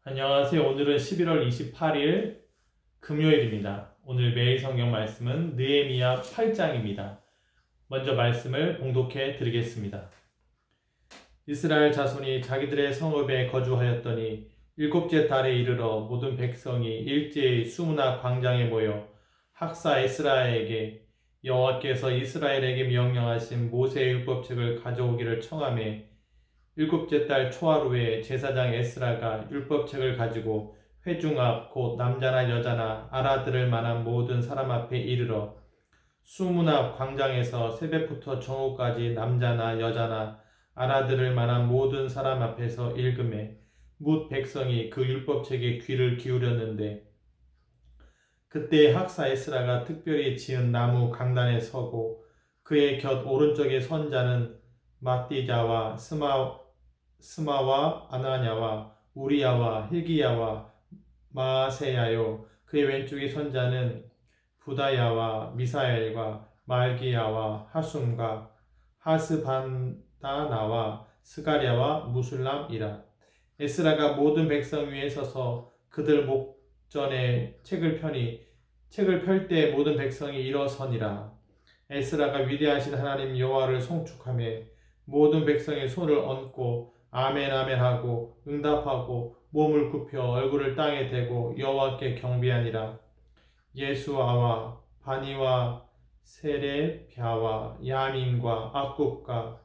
안녕하세요. 오늘은 11월 28일 금요일입니다. 오늘 매일 성경 말씀은 느헤미야 8장입니다. 먼저 말씀을 봉독해 드리겠습니다. 이스라엘 자손이 자기들의 성읍에 거주하였더니 일곱째 달에 이르러 모든 백성이 일제히 수무나 광장에 모여 학사 에스라에게 여호와께서 이스라엘에게 명령하신 모세의 율법책을 가져오기를 청하매 일곱째 달 초하루에 제사장 에스라가 율법책을 가지고 회중 앞 곧 남자나 여자나 알아들을 만한 모든 사람 앞에 이르러 수문 앞 광장에서 새벽부터 정오까지 남자나 여자나 알아들을 만한 모든 사람 앞에서 읽음에 뭇 백성이 그 율법책에 귀를 기울였는데 그때 학사 에스라가 특별히 지은 나무 강단에 서고 그의 곁 오른쪽에 선 자는 마띠자와 스마와 아나냐와 우리야와 힐기야와 마세야요 그의 왼쪽에 선 자는 부다야와 미사엘과 말기야와 하숨과 하스반다나와 스가랴와 무술람이라. 에스라가 모든 백성 위에 서서 그들 목전에 책을 펴니 책을 펼 때 모든 백성이 일어서니라. 에스라가 위대하신 하나님 여호와를 송축하며 모든 백성의 손을 얹고 아멘 아멘 하고 응답하고 몸을 굽혀 얼굴을 땅에 대고 여호와께 경배하니라. 예수아와 바니와 세레비아와 야민과 악굽과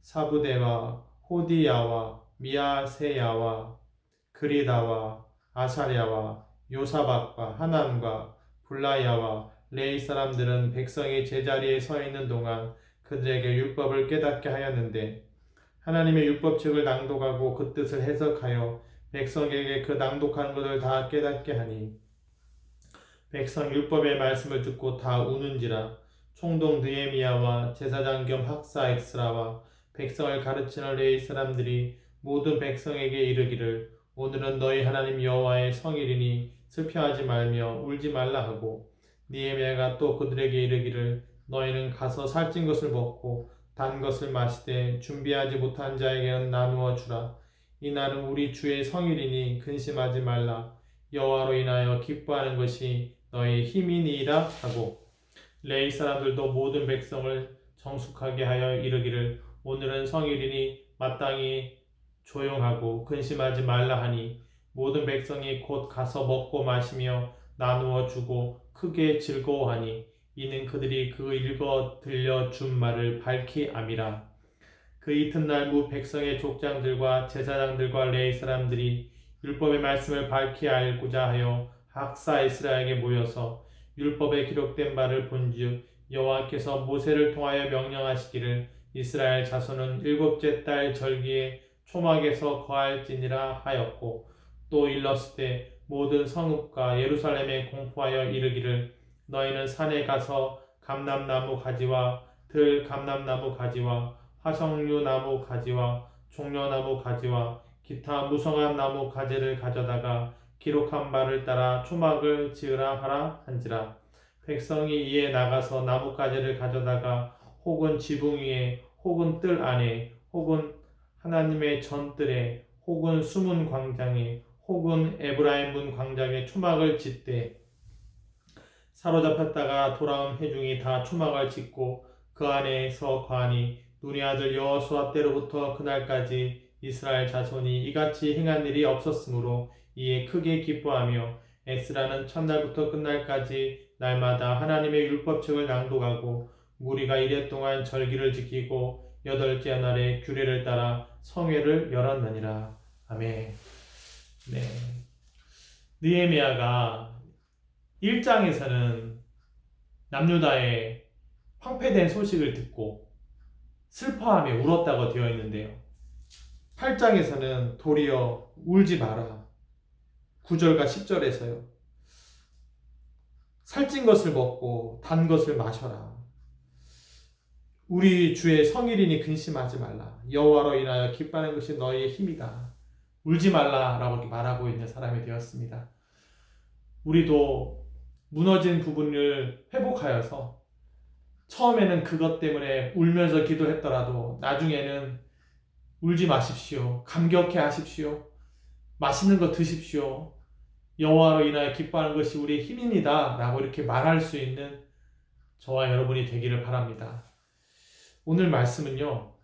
사부대와 호디야와 미아세야와 그리다와 아사랴와 요사박과 하남과 블라야와 레이 사람들은 백성이 제자리에 서 있는 동안 그들에게 율법을 깨닫게 하였는데 하나님의 율법책을 낭독하고 그 뜻을 해석하여 백성에게 그 낭독한 것을 다 깨닫게 하니 백성 율법의 말씀을 듣고 다 우는지라. 총독 느헤미야와 제사장 겸 학사 엑스라와 백성을 가르치는 레위 사람들이 모든 백성에게 이르기를 오늘은 너희 하나님 여호와의 성일이니 슬퍼하지 말며 울지 말라 하고 느헤미야가 또 그들에게 이르기를 너희는 가서 살찐 것을 먹고 단 것을 마시되 준비하지 못한 자에게는 나누어 주라. 이날은 우리 주의 성일이니 근심하지 말라. 여호와로 인하여 기뻐하는 것이 너희 힘이니이다 하고 레위 사람들도 모든 백성을 정숙하게 하여 이르기를 오늘은 성일이니 마땅히 조용하고 근심하지 말라 하니 모든 백성이 곧 가서 먹고 마시며 나누어 주고 크게 즐거워하니 이는 그들이 그 읽어 들려 준 말을 밝히 암이라. 그 이튿날 무 백성의 족장들과 제사장들과 레위 사람들이 율법의 말씀을 밝히 알고자 하여 학사 에스라에게 모여서 율법에 기록된 바를 본즉 여호와께서 모세를 통하여 명령하시기를 이스라엘 자손은 일곱째 달 절기에 초막에서 거할지니라 하였고 또 일렀을 때 모든 성읍과 예루살렘에 공포하여 이르기를 너희는 산에 가서 감람나무 가지와 들 감람나무 가지와 화석류 나무 가지와 종려나무 가지와 기타 무성한 나무 가지를 가져다가 기록한 바를 따라 초막을 지으라 하라 한지라. 백성이 이에 나가서 나뭇가지를 가져다가 혹은 지붕 위에 혹은 뜰 안에 혹은 하나님의 전뜰에 혹은 수문 광장에 혹은 에브라임 문 광장에 초막을 짓되 사로잡혔다가 돌아온 회중이 다 초막을 짓고 그 안에서 거하니 눈의 아들 여호수아 때로부터 그날까지 이스라엘 자손이 이같이 행한 일이 없었으므로 이에 크게 기뻐하며 에스라는 첫날부터 끝날까지 날마다 하나님의 율법책을 낭독하고 무리가 이래 동안 절기를 지키고 여덟째 날에 규례를 따라 성회를 열었느니라. 아멘. 네. 느헤미야가 1장에서는 남유다의 황폐된 소식을 듣고 슬퍼하며 울었다고 되어 있는데요. 8장에서는 도리어 울지 마라. 9절과 10절에서요. 살찐 것을 먹고 단 것을 마셔라. 우리 주의 성일이니 근심하지 말라. 여호와로 인하여 기뻐하는 것이 너희의 힘이다. 울지 말라라고 말하고 있는 사람이 되었습니다. 우리도 무너진 부분을 회복하여서 처음에는 그것 때문에 울면서 기도했더라도 나중에는 울지 마십시오. 감격해 하십시오. 맛있는 거 드십시오. 여호와로 인하여 기뻐하는 것이 우리의 힘입니다. 라고 이렇게 말할 수 있는 저와 여러분이 되기를 바랍니다. 오늘 말씀은요,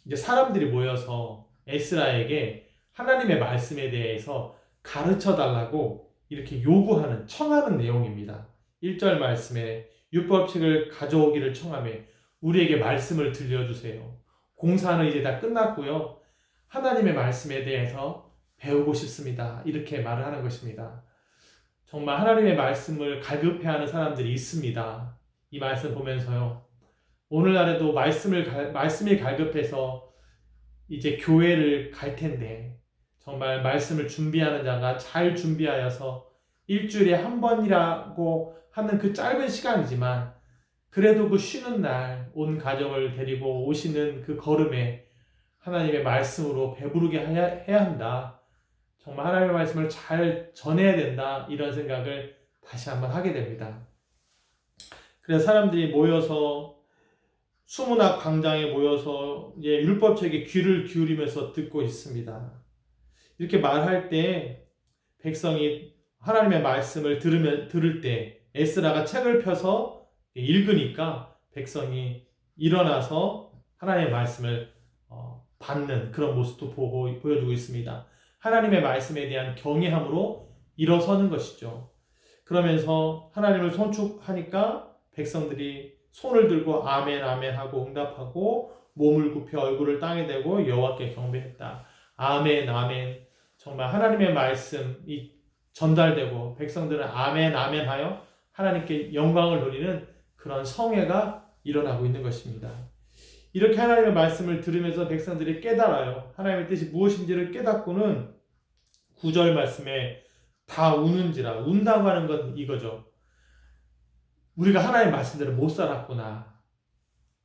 이제 사람들이 모여서 에스라에게 하나님의 말씀에 대해서 가르쳐 달라고 이렇게 요구하는, 청하는 내용입니다. 1절 말씀에 율법책을 가져오기를 청하며 우리에게 말씀을 들려주세요. 공사는 이제 다 끝났고요. 하나님의 말씀에 대해서 배우고 싶습니다. 이렇게 말을 하는 것입니다. 정말 하나님의 말씀을 갈급해하는 사람들이 있습니다. 이 말씀 보면서요. 오늘날에도 말씀이 갈급해서 이제 교회를 갈 텐데 정말 말씀을 준비하는 자가 잘 준비하여서 일주일에 한 번이라고 하는 그 짧은 시간이지만 그래도 그 쉬는 날 온 가족을 데리고 오시는 그 걸음에 하나님의 말씀으로 배부르게 해야 한다. 정말 하나님의 말씀을 잘 전해야 된다. 이런 생각을 다시 한번 하게 됩니다. 그래서 사람들이 모여서 수문학 광장에 모여서 율법책에 귀를 기울이면서 듣고 있습니다. 이렇게 말할 때 백성이 하나님의 말씀을 들을 때 에스라가 책을 펴서 읽으니까 백성이 일어나서 하나님의 말씀을 받는 그런 모습도 보여주고 있습니다. 하나님의 말씀에 대한 경외함으로 일어서는 것이죠. 그러면서 하나님을 송축하니까 백성들이 손을 들고 아멘 아멘 하고 응답하고 몸을 굽혀 얼굴을 땅에 대고 여호와께 경배했다. 아멘 아멘. 정말 하나님의 말씀이 전달되고 백성들은 아멘 아멘 하여 하나님께 영광을 돌리는 그런 성회가 일어나고 있는 것입니다. 이렇게 하나님의 말씀을 들으면서 백성들이 깨달아요. 하나님의 뜻이 무엇인지를 깨닫고는 9절 말씀에 다 우는지라. 운다고 하는 건 이거죠. 우리가 하나님의 말씀대로 못 살았구나.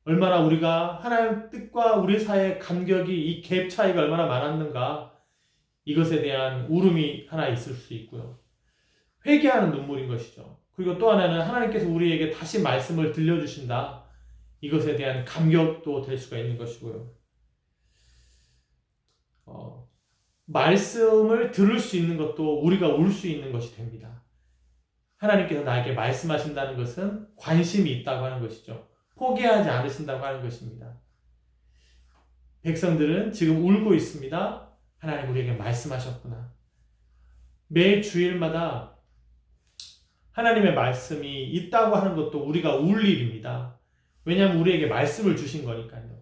얼마나 우리가 하나님의 뜻과 우리 사이의 간격이 이 갭 차이가 얼마나 많았는가. 이것에 대한 울음이 하나 있을 수 있고요. 회개하는 눈물인 것이죠. 그리고 또 하나는 하나님께서 우리에게 다시 말씀을 들려주신다. 이것에 대한 감격도 될 수가 있는 것이고요. 말씀을 들을 수 있는 것도 우리가 울 수 있는 것이 됩니다. 하나님께서 나에게 말씀하신다는 것은 관심이 있다고 하는 것이죠. 포기하지 않으신다고 하는 것입니다. 백성들은 지금 울고 있습니다. 하나님 우리에게 말씀하셨구나. 매 주일마다 하나님의 말씀이 있다고 하는 것도 우리가 울 일입니다. 왜냐하면 우리에게 말씀을 주신 거니까요.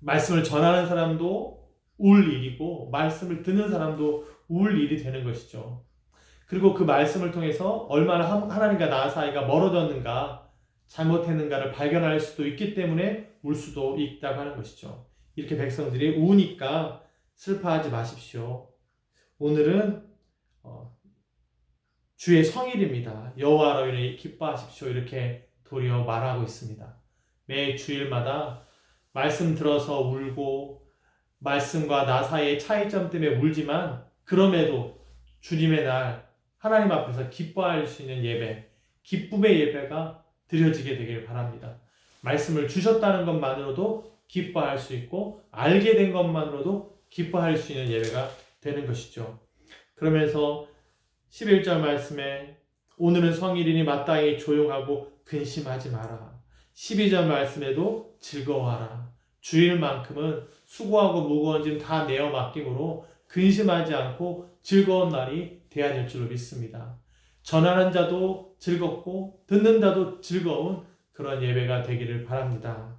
말씀을 전하는 사람도 울 일이고 말씀을 듣는 사람도 울 일이 되는 것이죠. 그리고 그 말씀을 통해서 얼마나 하나님과 나 사이가 멀어졌는가, 잘못했는가를 발견할 수도 있기 때문에 울 수도 있다고 하는 것이죠. 이렇게 백성들이 우니까 슬퍼하지 마십시오. 오늘은 주의 성일입니다. 여호와로 인해 기뻐하십시오. 이렇게 도리어 말하고 있습니다. 매 주일마다 말씀 들어서 울고 말씀과 나 사이의 차이점 때문에 울지만 그럼에도 주님의 날 하나님 앞에서 기뻐할 수 있는 예배, 기쁨의 예배가 드려지게 되길 바랍니다. 말씀을 주셨다는 것만으로도 기뻐할 수 있고 알게 된 것만으로도 기뻐할 수 있는 예배가 되는 것이죠. 그러면서 11절 말씀에 오늘은 성일이니 마땅히 조용하고 근심하지 마라. 12절 말씀에도 즐거워하라. 주일만큼은 수고하고 무거운 짐 다 내어 맡김으로 근심하지 않고 즐거운 날이 되어질 줄로 믿습니다. 전하는 자도 즐겁고 듣는 자도 즐거운 그런 예배가 되기를 바랍니다.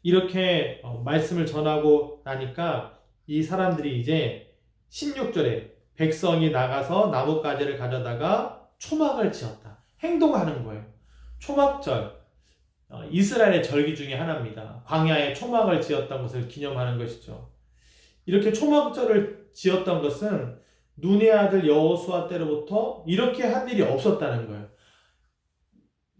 이렇게 말씀을 전하고 나니까 이 사람들이 이제 16절에 백성이 나가서 나뭇가지를 가져다가 초막을 지었다. 행동하는 거예요. 초막절, 이스라엘의 절기 중에 하나입니다. 광야에 초막을 지었던 것을 기념하는 것이죠. 이렇게 초막절을 지었던 것은 눈의 아들 여호수아 때로부터 이렇게 한 일이 없었다는 거예요.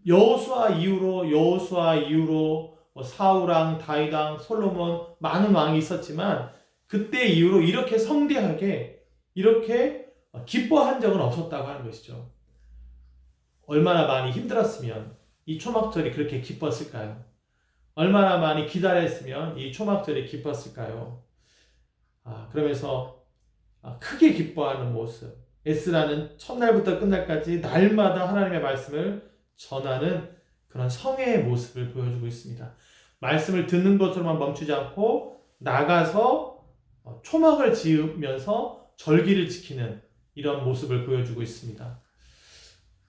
여호수아 이후로 사울왕, 다윗왕, 솔로몬 많은 왕이 있었지만 그때 이후로 이렇게 성대하게 이렇게 기뻐한 적은 없었다고 하는 것이죠. 얼마나 많이 힘들었으면 이 초막절이 그렇게 기뻤을까요? 얼마나 많이 기다렸으면 이 초막절이 기뻤을까요? 그러면서 크게 기뻐하는 모습. 에스라는 첫날부터 끝날까지 날마다 하나님의 말씀을 전하는 그런 성회의 모습을 보여주고 있습니다. 말씀을 듣는 것으로만 멈추지 않고 나가서 초막을 지으면서 절기를 지키는 이런 모습을 보여주고 있습니다.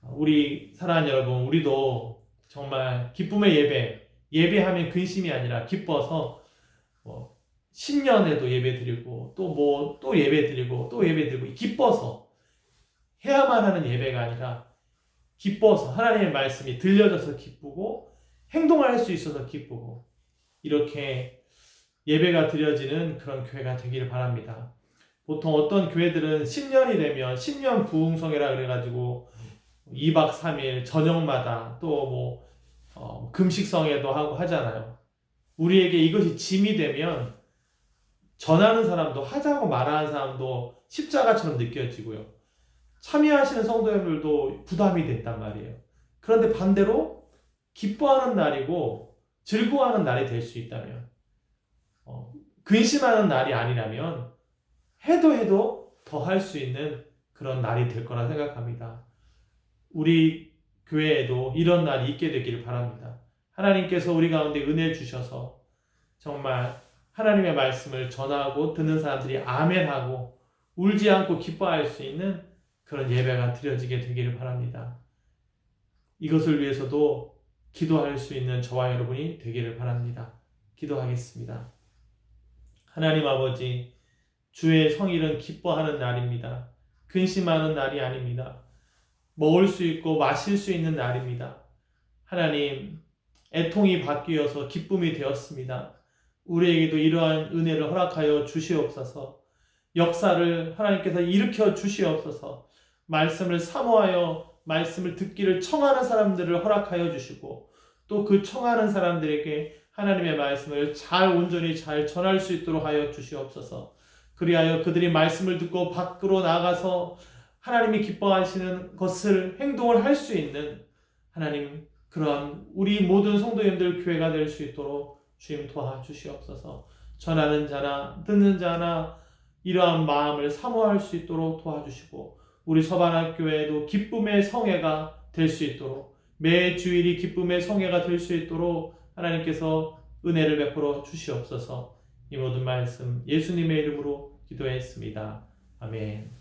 우리 사랑하는 여러분, 우리도 정말 기쁨의 예배하면 근심이 아니라 기뻐서 10년에도 예배 드리고 또 예배 드리고 또 예배 드리고 기뻐서 해야만 하는 예배가 아니라 기뻐서 하나님의 말씀이 들려져서 기쁘고 행동할 수 있어서 기쁘고 이렇게 예배가 드려지는 그런 교회가 되기를 바랍니다. 보통 어떤 교회들은 10년이 되면 10년 부흥성회라 그래가지고 2박 3일 저녁마다 또 금식성회도 하고 하잖아요. 우리에게 이것이 짐이 되면 전하는 사람도 하자고 말하는 사람도 십자가처럼 느껴지고요. 참여하시는 성도님들도 부담이 된단 말이에요. 그런데 반대로 기뻐하는 날이고 즐거워하는 날이 될 수 있다면 근심하는 날이 아니라면 해도 더 할 수 있는 그런 날이 될 거라 생각합니다. 우리 교회에도 이런 날이 있게 되기를 바랍니다. 하나님께서 우리 가운데 은혜 주셔서 정말 하나님의 말씀을 전하고 듣는 사람들이 아멘하고 울지 않고 기뻐할 수 있는 그런 예배가 드려지게 되기를 바랍니다. 이것을 위해서도 기도할 수 있는 저와 여러분이 되기를 바랍니다. 기도하겠습니다. 하나님 아버지, 주의 성일은 기뻐하는 날입니다. 근심하는 날이 아닙니다. 먹을 수 있고 마실 수 있는 날입니다. 하나님, 애통이 바뀌어서 기쁨이 되었습니다. 우리에게도 이러한 은혜를 허락하여 주시옵소서. 역사를 하나님께서 일으켜 주시옵소서. 말씀을 사모하여 말씀을 듣기를 청하는 사람들을 허락하여 주시고 또 그 청하는 사람들에게 하나님의 말씀을 온전히 잘 전할 수 있도록 하여 주시옵소서. 그리하여 그들이 말씀을 듣고 밖으로 나가서 하나님이 기뻐하시는 것을 행동을 할 수 있는 하나님 그러한 우리 모든 성도님들 교회가 될 수 있도록 주님 도와주시옵소서. 전하는 자나 듣는 자나 이러한 마음을 사모할 수 있도록 도와주시고 우리 서반학교에도 기쁨의 성회가 될 수 있도록 매 주일이 기쁨의 성회가 될 수 있도록 하나님께서 은혜를 베풀어 주시옵소서. 이 모든 말씀 예수님의 이름으로 기도했습니다. 아멘.